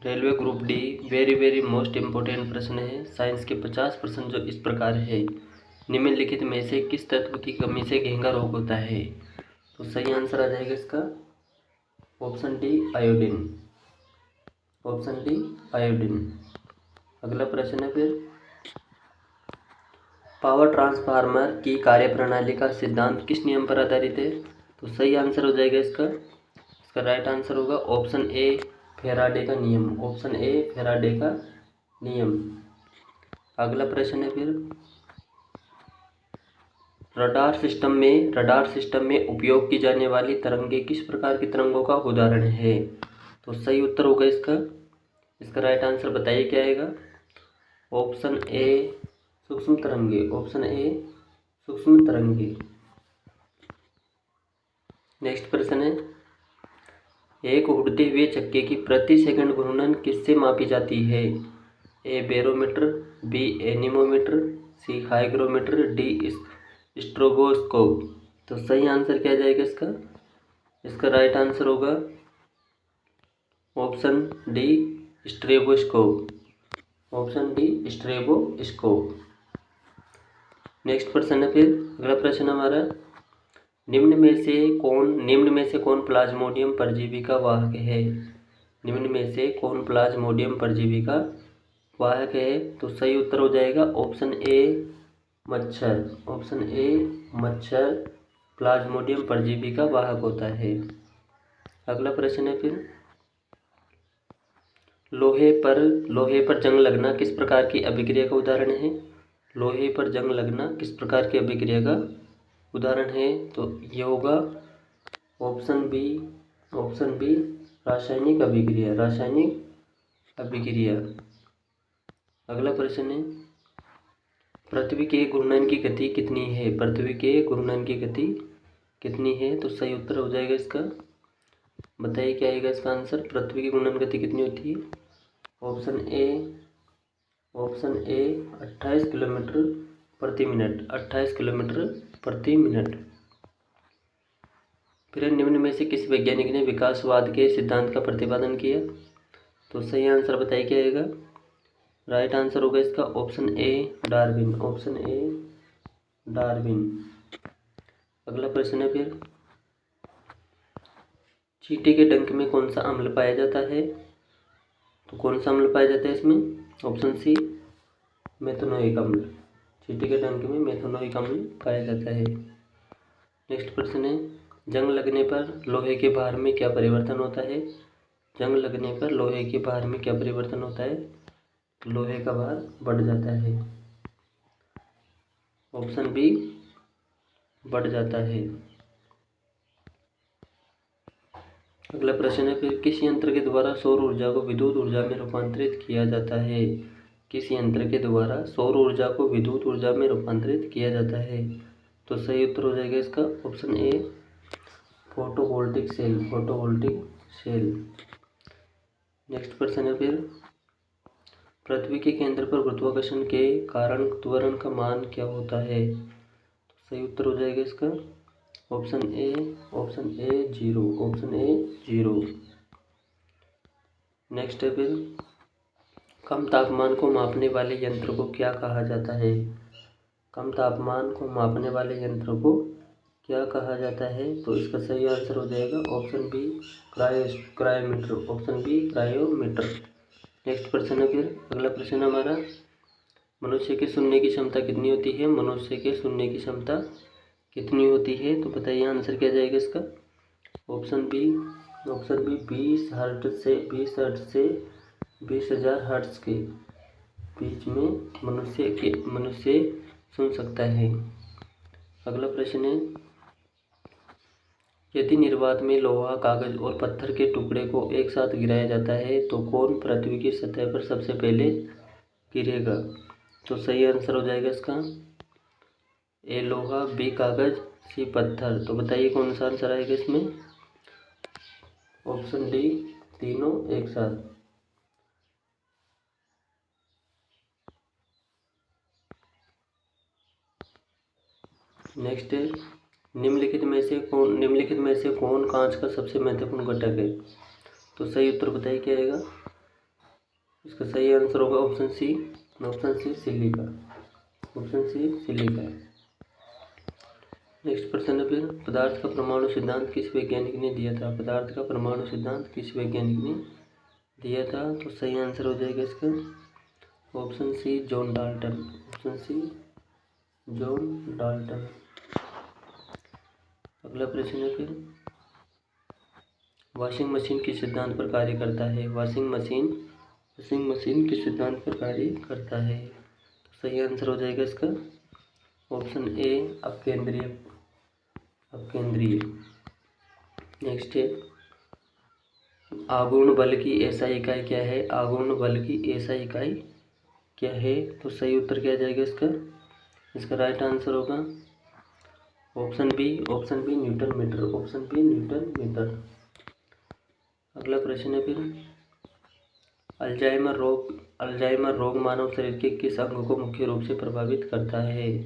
Railway group D very very most important प्रश्न है। Science के 50% जो इस प्रकार है, निम्नलिखित में से किस तत्व की कमी से घेंगा रोग होता है? तो सही आंसर आ जाएगा इसका option D iodine. Option D iodine. अगला प्रश्न है फिर, पावर ट्रांसफार्मर की कार्यप्रणाली का सिद्धांत किस नियम पर आधारित है? तो सही आंसर हो जाएगा इसका राइट आंसर होगा ऑप्शन ए फैराडे का नियम। ऑप्शन ए फैराडे का नियम। अगला प्रश्न है फिर, रडार सिस्टम में उपयोग की जाने वाली तरंगे किस प्रकार की तरंगों का उदाहरण है? तो सही उत्तर होगा इसका राइट आंसर बताइए क्या आएगा? ऑप्शन ए सूक्ष्म तरंगे। ऑप्शन ए सूक्ष्म तरंगे। नेक्स्ट प्रश्न है, एक उड़ते हुए चक्के की प्रति सेकंड घूर्णन किससे मापी जाती है? ए बैरोमीटर, बी एनीमोमीटर, सी हाइग्रोमीटर, डी स्ट्रोबोस्कोप। तो सही आंसर क्या जाएगा इसका राइट आंसर होगा option D stroboscope. Option D stroboscope. Next प्रश्न है फिर, अगला प्रश्न हमारा, निम्न में से कौन प्लाज्मोडियम परजीवी का वाहक है? निम्न में से कौन प्लाज्मोडियम परजीवी का वाहक है? तो सही उत्तर हो जाएगा ऑप्शन ए मच्छर। ऑप्शन ए मच्छर प्लाज्मोडियम परजीवी का वाहक होता है। अगला प्रश्न है फिर, लोहे पर जंग लगना किस प्रकार की अभिक्रिया का उदाहरण है? लोहे पर जंग लगना किस प्रकार की अभिक्रिया का उदाहरण है? तो ये होगा ऑप्शन बी रासायनिक अभिक्रिया। रासायनिक अभिक्रिया। अगला प्रश्न है, पृथ्वी के घूर्णन की गति कितनी है? पृथ्वी के घूर्णन की गति कितनी है? तो सही उत्तर हो जाएगा इसका, बताइए क्या आएगा इसका आंसर? पृथ्वी की घूर्णन गति कितनी होती है? ऑप्शन ए 28 किलोमीटर प्रति मिनट। 28 किलोमीटर प्रति मिनट। फिर निम्न में से किस वैज्ञानिक ने विकासवाद के सिद्धांत का प्रतिपादन किया? तो सही आंसर बताइए क्या आएगा? राइट आंसर होगा इसका option A Darwin. Option A Darwin. अगला प्रश्न है फिर, चींटी के डंक में कौन सा अम्ल पाया जाता है? तो कौन सा अम्ल पाया जाता है इसमें? ऑप्शन सी मेथनोइक अम्ल। चींटी के डंक में मेथनोइक अम्ल पाया जाता है। नेक्स्ट प्रश्न है, जंग लगने पर लोहे के भार में क्या परिवर्तन होता है? जंग लगने पर लोहे के भार में क्या परिवर्तन होता है? लोहे का भार बढ़ जाता है। ऑप्शन बी बढ़ जाता है। अगला प्रश्न है फिर, किस यंत्र के द्वारा सौर ऊर्जा को विद्युत ऊर्जा में रूपांतरित किया जाता है? किस यंत्र के द्वारा सौर ऊर्जा को विद्युत ऊर्जा में रूपांतरित किया जाता है? तो सही उत्तर हो जाएगा इसका option A photovoltaic cell. Photovoltaic cell. Next प्रश्न है फिर, पृथ्वी के केंद्र पर गुरुत्वाकर्षण के कारण त्वरण का मान क्या होता है? तो सही उत्तर हो जाएगा इसका option A 0। Option A 0। Next है फिर, कम तापमान को मापने वाले यंत्र को क्या कहा जाता है? कम तापमान को मापने वाले यंत्र को क्या कहा जाता है? तो इसका सही आंसर हो जाएगा option B cryometer. Option B cryometer. Next प्रश्न है फिर, अगला प्रश्न हमारा, मनुष्य के सुनने की क्षमता कितनी होती है? मनुष्य के सुनने की क्षमता कितनी होती है? तो बताइए आंसर क्या जाएगा इसका? ऑप्शन बी 20 हर्ट्ज से 20,000 हर्ट्ज के बीच में मनुष्य सुन सकता है। अगला प्रश्न है, यदि निर्वात में लोहा, कागज और पत्थर के टुकड़े को एक साथ गिराया जाता है तो कौन पृथ्वी की सतह पर सबसे पहले गिरेगा? तो सही आंसर हो जाएगा इसका ए लोहा, बी कागज, सी पत्थर। तो बताइए कौन सा आंसर आएगा इसमें? ऑप्शन डी तीनों एक साथ। नेक्स्ट है, निम्नलिखित में से कौन कांच का सबसे महत्वपूर्ण घटक है? तो सही उत्तर बताइए क्या आएगा? इसका सही आंसर होगा option C silica, option C silica. Next प्रश्न है फिर, पदार्थ का परमाणु सिद्धांत किस वैज्ञानिक ने दिया था? पदार्थ का परमाणु सिद्धांत किस वैज्ञानिक ने दिया था? तो सही आंसर हो जाएगा इसका option C John Dalton, option C John Dalton. अगला प्रश्न है फिर, वॉशिंग मशीन किस सिद्धांत पर कार्य करता है? वॉशिंग मशीन किस सिद्धांत पर कार्य करता है? तो सही आंसर हो जाएगा इसका ऑप्शन ए अपकेंद्रीय। नेक्स्ट है, आघूर्ण बल की ऐसा इकाई क्या है? आघूर्ण बल की ऐसा इकाई क्या है? तो सही उत्तर क्या जाएगा इसका राइट आंसर होगा option B newton metre, option B newton metre. अगला प्रश्न है फिर, अल्जाइमर रोग मानव शरीर के किस अंग को मुख्य रूप से प्रभावित करता है?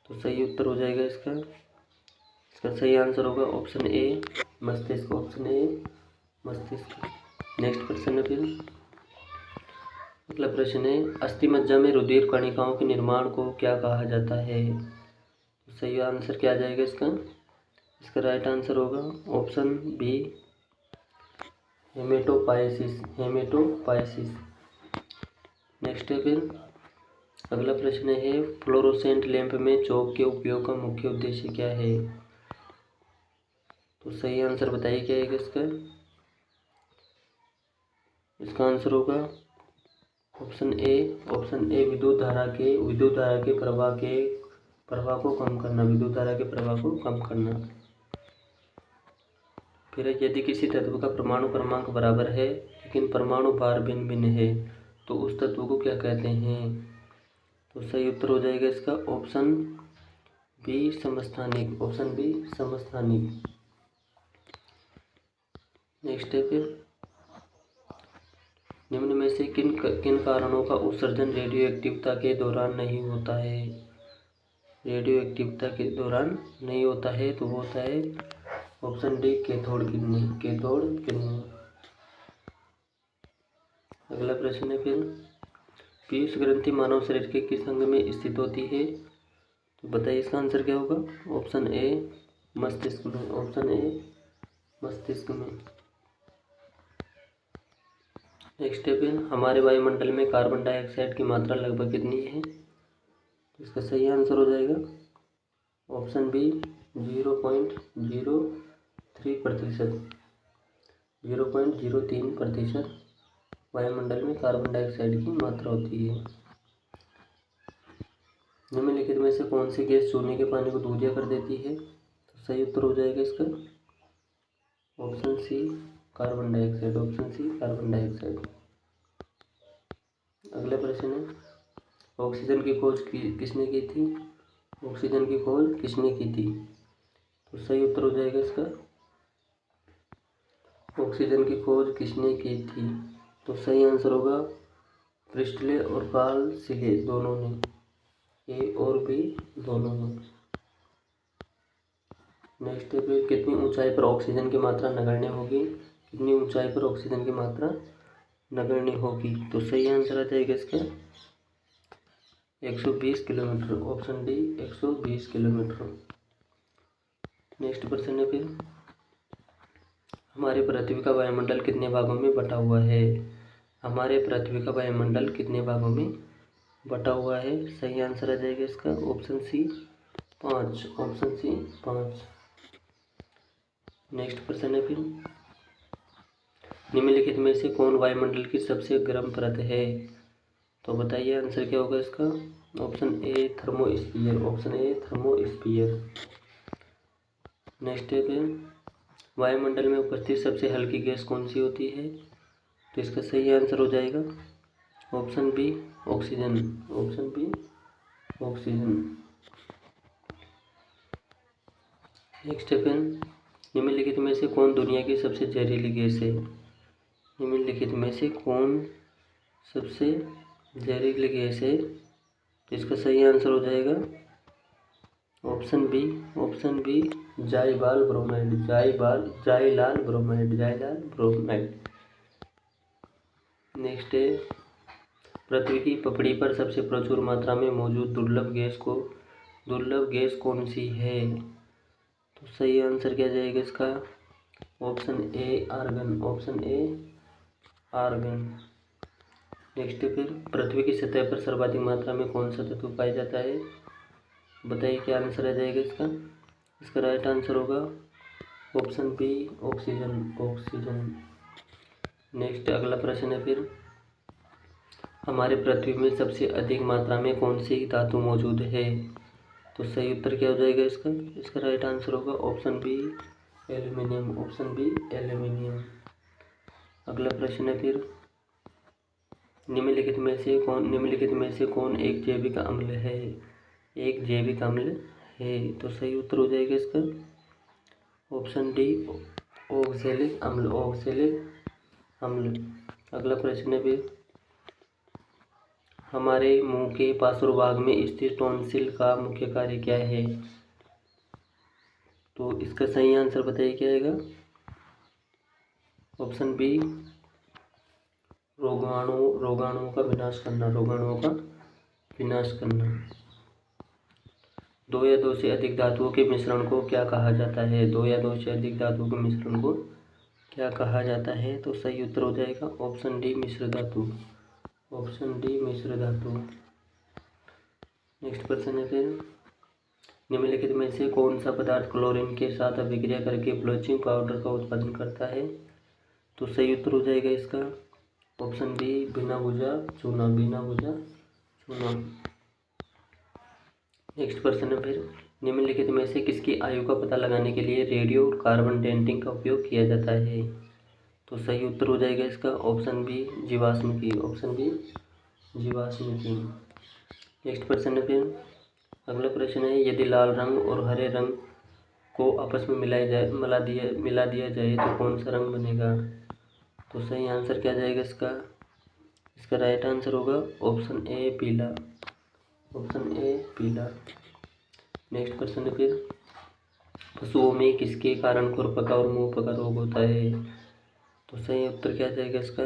तो सही उत्तर हो जाएगा इसका सही आंसर होगा ऑप्शन ए मस्तिष्क, ऑप्शन ए मस्तिष्क। नेक्स्ट प्रश्न है फिर, अगला प्रश्न है, अस्थि मज्जा में रुधिर कणिकाओं के निर्माण को क्या कहा जाता है? तो सही आंसर क्या आ जाएगा इसका राइट आंसर होगा ऑप्शन बी हेमेटोपाइसिस। नेक्स्ट है फिर, अगला प्रश्न है, फ्लोरोसेंट लैंप में चौक के उपयोग का मुख्य उद्देश्य क्या है? तो सही आंसर बताइए क्या है इसका आंसर होगा ऑप्शन ए विद्युत धारा के प्रवाह को कम करना, विद्युत धारा के प्रवाह को कम करना। फिर यदि किसी तत्व का परमाणु क्रमांक बराबर है लेकिन परमाणु भार भिन्न भिन्न है तो उस तत्व को क्या कहते हैं? तो सही उत्तर हो जाएगा इसका ऑप्शन बी समस्थानिक, ऑप्शन बी समस्थानिक। नेक्स्ट है फिर, निम्न में से किन कारणों का उत्सर्जन रेडियो एक्टिवता के दौरान नहीं होता है? रेडियो एक्टिवता के दौरान नहीं होता है तो होता है ऑप्शन डी कैथोड किरणें। अगला प्रश्न है फिर, पीयूष ग्रंथि मानव शरीर के किस अंग में स्थित होती है? तो बताइए इसका आंसर क्या होगा? ऑप्शन ए मस्तिष्क में, ऑप्शन ए मस्तिष्क में। नेक्स्ट है फिर, हमारे वायुमंडल में कार्बन डाइऑक्साइड की मात्रा लगभग कितनी है? तो इसका सही आंसर हो जाएगा ऑप्शन बी 0.03%, 0.03% वायुमंडल में कार्बन डाइऑक्साइड की मात्रा होती है। निम्नलिखित में से कौन सी गैस चूने के पानी को दूधिया कर देती है? तो सही उत्तर हो जाएगा इसका option C carbon dioxide, option C carbon dioxide. अगला प्रश्न है, ऑक्सीजन की खोज किसने की थी? ऑक्सीजन की खोज किसने की थी? तो सही उत्तर हो जाएगा इसका ऑक्सीजन की खोज किसने की थी? तो सही आंसर होगा प्रिस्टले और कार्ल सीले, दोनों ने, ए और बी दोनों ने। नेक्स्ट है फिर, कितनी ऊंचाई पर ऑक्सीजन की मात्रा नगण्य होगी? कितनी ऊंचाई पर ऑक्सीजन की मात्रा नगण्य होगी? तो सही आंसर आ जाएगा इसका 120 kilometre, option D 120 kilometre. Next प्रश्न है फिर, हमारे पृथ्वी का वायुमंडल कितने भागों में बटा हुआ है? हमारे पृथ्वी का वायुमंडल कितने भागों में बटा हुआ है? सही आंसर आ जाएगा इसका option C 5, option C 5। Next प्रश्न है फिर, निम्नलिखित में से कौन वायुमंडल की सबसे गर्म परत है? तो बताइए आंसर क्या होगा इसका? Option A thermosphere, option A thermosphere. Next है फिर, वायुमंडल में उपस्थित सबसे हल्की गैस कौन सी होती है? तो इसका सही आंसर हो जाएगा option B oxygen, option B oxygen. Next है फिर, निम्नलिखित में से कौन दुनिया की सबसे जहरीली गैस है? निम्नलिखित में से कौन सबसे जहरीली गैस है? तो इसका सही आंसर हो जाएगा ऑप्शन बी जाइलाल ब्रोमाइड। नेक्स्ट है, पृथ्वी की पपड़ी पर सबसे प्रचुर मात्रा में मौजूद दुर्लभ गैस कौन सी है? तो सही आंसर क्या जाएगा इसका? Option A argon, option A argon. Next फिर पृथ्वी की सतह पर सर्वाधिक मात्रा में कौन सा तत्व पाया जाता है? बताइए क्या आंसर आ जाएगा इसका? इसका राइट आंसर होगा ऑप्शन बी ऑक्सीजन। नेक्स्ट अगला प्रश्न है फिर हमारे पृथ्वी में सबसे अधिक मात्रा में कौन सी धातु मौजूद है? तो सही उत्तर क्या हो जाएगा इसका? इसका राइट आंसर होगा option B aluminium, option B aluminium. अगला प्रश्न है फिर निम्नलिखित में से कौन एक जैविक अम्ल है? एक जैविक अम्ल है। तो सही उत्तर हो जाएगा इसका ऑप्शन डी ऑक्सैलिक अम्ल। अगला प्रश्न है फिर हमारे मुंह के पार्श्वभाग में स्थित टॉन्सिल का मुख्य कार्य क्या है? तो इसका सही आंसर बताइए क्या आएगा? ऑप्शन बी रोगाणुओं का विनाश करना। दो या दो से अधिक धातुओं के मिश्रण को क्या कहा जाता है? दो या दो से अधिक धातुओं के मिश्रण को क्या कहा जाता है? तो सही उत्तर हो जाएगा ऑप्शन डी मिश्र धातु, ऑप्शन डी मिश्र धातु। नेक्स्ट क्वेश्चन है फिर निम्नलिखित में से कौन सा पदार्थ क्लोरीन के साथ अभिक्रिया करके ब्लीचिंग पाउडर का उत्पादन करता है? तो सही उत्तर हो जाएगा इसका ऑप्शन बी बिना भुजा चूना। नेक्स्ट क्वेश्चन है फिर निम्नलिखित में से किसकी आयु का पता लगाने के लिए रेडियो कार्बन डेटिंग का उपयोग किया जाता है? तो सही उत्तर हो जाएगा इसका ऑप्शन बी जीवाश्म की, ऑप्शन बी जीवाश्म की। नेक्स्ट क्वेश्चन है फिर अगला प्रश्न है यदि लाल रंग और हरे रंग को आपस में मिला दिया जाए तो कौन सा रंग बनेगा? तो सही आंसर क्या जाएगा इसका? इसका राइट आंसर होगा ऑप्शन ए पीला, ऑप्शन ए पीला। नेक्स्ट क्वेश्चन है फिर पशुओं में किसके कारण खुरपका और मुंहपका रोग होता है? तो सही उत्तर क्या जाएगा इसका?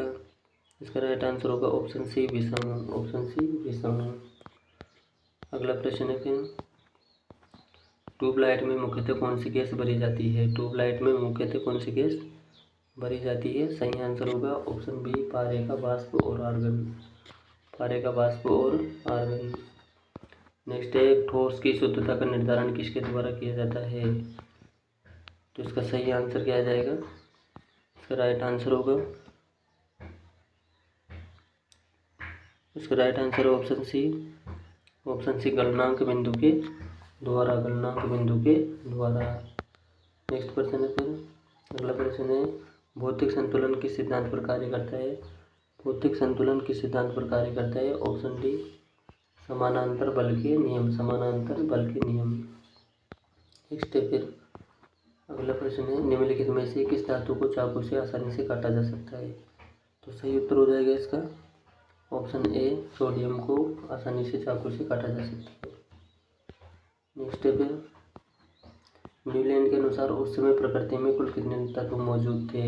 इसका राइट आंसर होगा ऑप्शन सी विषाणु, ऑप्शन सी विषाणु। अगला प्रश्न है फिर ट्यूबलाइट में मुख्यतः कौन सी गैस भरी जाती है? ट्यूबलाइट में मुख्यतः कौन सी गैस भरी जाती है? सही आंसर होगा ऑप्शन बी पारे का वाष्प और आर्गन, पारे का वाष्प और आर्गन। नेक्स्ट है ठोस की शुद्धता का निर्धारण किसके द्वारा किया जाता है? तो इसका सही आंसर क्या आ जाएगा? इसका राइट आंसर होगा इसका राइट आंसर ऑप्शन सी गलनांक बिंदु के द्वारा, गलनांक बिंदु के द्वारा। नेक्स्ट क्वेश्चन है फिर अगला प्रश्न है भौतिक संतुलन किस सिद्धांत पर कार्य करता है? भौतिक संतुलन किस सिद्धांत पर कार्य करता है? ऑप्शन डी समानांतर बल के नियम, समानांतर बल के नियम। नेक्स्ट है फिर अगला प्रश्न है निम्नलिखित में से किस धातु को चाकू से आसानी से काटा जा सकता है? तो सही उत्तर हो जाएगा इसका ऑप्शन ए सोडियम को आसानी से चाकू से काटा जा सकता है। नेक्स्ट है फिर न्यूलैंड के अनुसार उस समय प्रकृति में कुल कितने तत्व मौजूद थे?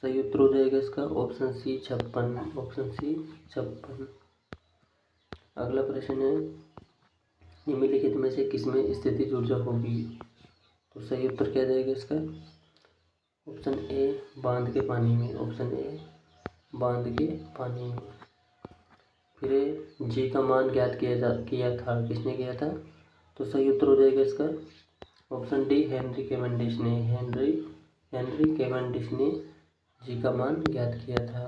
सही उत्तर हो जाएगा इसका ऑप्शन सी 56, ऑप्शन सी 56। अगला प्रश्न है निम्नलिखित में से किसमें स्थितिज ऊर्जा होगी? तो सही उत्तर क्या जाएगा इसका? ऑप्शन ए बांध के पानी में, ऑप्शन ए बांध के पानी में। फिर जी का मान ज्ञात किया था किसने किया था? तो सही उत्तर हो जाएगा इसका ऑप्शन डी हेनरी कैवेंडिश ने जी का मान ज्ञात किया था।